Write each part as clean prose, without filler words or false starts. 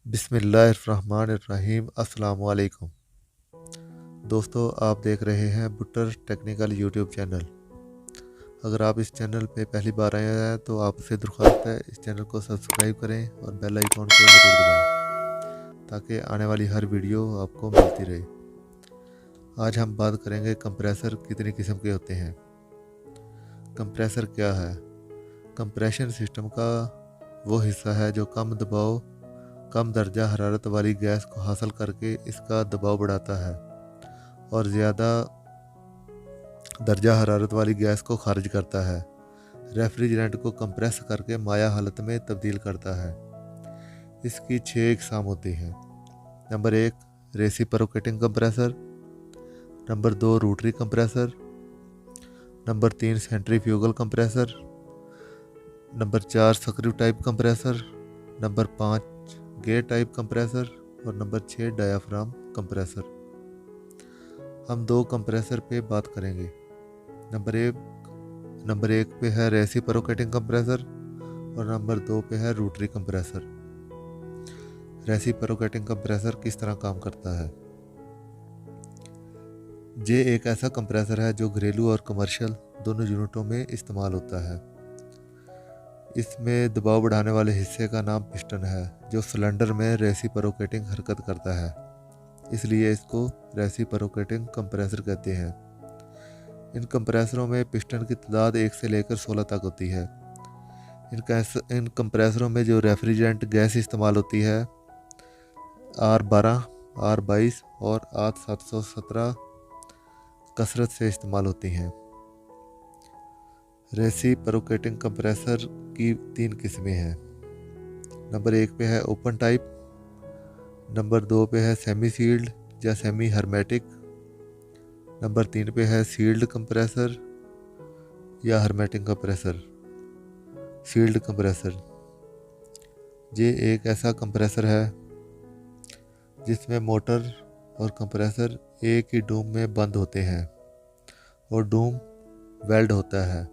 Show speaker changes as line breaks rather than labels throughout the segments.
बिस्मिल्लाहिर्रहमानिर्रहीम। अस्सलाम वालेकुम दोस्तों, आप देख रहे हैं बुटर टेक्निकल यूट्यूब चैनल। अगर आप इस चैनल पे पहली बार आए हैं तो आपसे दरख्वास्त है इस चैनल को सब्सक्राइब करें और बेल आइकॉन को ज़रूर दबाएं ताकि आने वाली हर वीडियो आपको मिलती रहे। आज हम बात करेंगे कंप्रेसर कितनी किस्म के होते हैं। कंप्रेसर क्या है? कंप्रेशन सिस्टम का वो हिस्सा है जो कम दर्जा हरारत वाली गैस को हासिल करके इसका दबाव बढ़ाता है और ज़्यादा दर्जा हरारत वाली गैस को खारिज करता है। रेफ्रिजरेंट को कंप्रेस करके माया हालत में तब्दील करता है। इसकी 6 इकसाम होती हैं। Number 1 reciprocating compressor, number 2 rotary compressor, number 3 centrifugal compressor, number 4 screw type compressor, number 5 gate type compressor और नंबर 6 डायाफ्राम कंप्रेसर। हम 2 कंप्रेसर पे बात करेंगे। नंबर एक पे है रेसिप्रोकेटिंग कंप्रेसर और नंबर 2 पे है रोटरी कंप्रेसर। रेसिप्रोकेटिंग कंप्रेसर किस तरह काम करता है? ये एक ऐसा कंप्रेसर है जो घरेलू और कमर्शियल दोनों यूनिटों में इस्तेमाल होता है। इसमें दबाव बढ़ाने वाले हिस्से का नाम पिस्टन है जो सिलेंडर में रेसिप्रोकेटिंग हरकत करता है, इसलिए इसको रेसिप्रोकेटिंग कंप्रेसर कहते हैं। इन कंप्रेसरों में पिस्टन की तादाद 1 से लेकर 16 तक होती है। इन कंप्रेसरों में जो रेफ्रिजरेंट गैस इस्तेमाल होती है R12, R22 और R717 कसरत से इस्तेमाल होती हैं। रेसिप्रोकेटिंग कंप्रेसर की 3 किस्में हैं। नंबर 1 पे है ओपन टाइप, नंबर 2 पे है सेमी सील्ड या सेमी हर्मेटिक, नंबर 3 पे है सील्ड कंप्रेसर या हर्मेटिक कंप्रेसर। सील्ड कंप्रेसर ये एक ऐसा कंप्रेसर है जिसमें मोटर और कंप्रेसर एक ही डूम में बंद होते हैं और डूम वेल्ड होता है।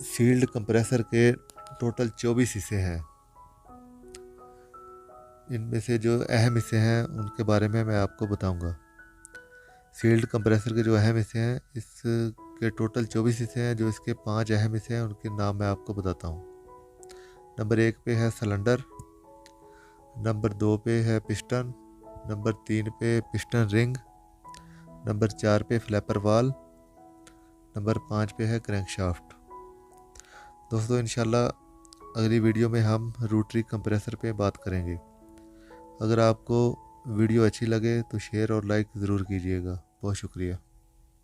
सील्ड कंप्रेसर के टोटल 24 हिस्से हैं। इनमें से जो अहम हिस्से हैं उनके बारे में मैं आपको बताऊंगा। सील्ड कंप्रेसर के जो अहम हिस्से हैं, इसके टोटल 24 हिस्से हैं। जो इसके 5 अहम हिस्से हैं उनके नाम मैं आपको बताता हूँ। नंबर 1 पे है सिलेंडर, नंबर 2 पे है पिस्टन, नंबर 3 पे पिस्टन रिंग, नंबर 4 पे फ्लैपर वाल, नंबर 5 पे है क्रैंकशाफ्ट। दोस्तों, इंशाल्लाह अगली वीडियो में हम रोटरी कंप्रेसर पे बात करेंगे। अगर आपको वीडियो अच्छी लगे तो शेयर और लाइक ज़रूर कीजिएगा। बहुत शुक्रिया।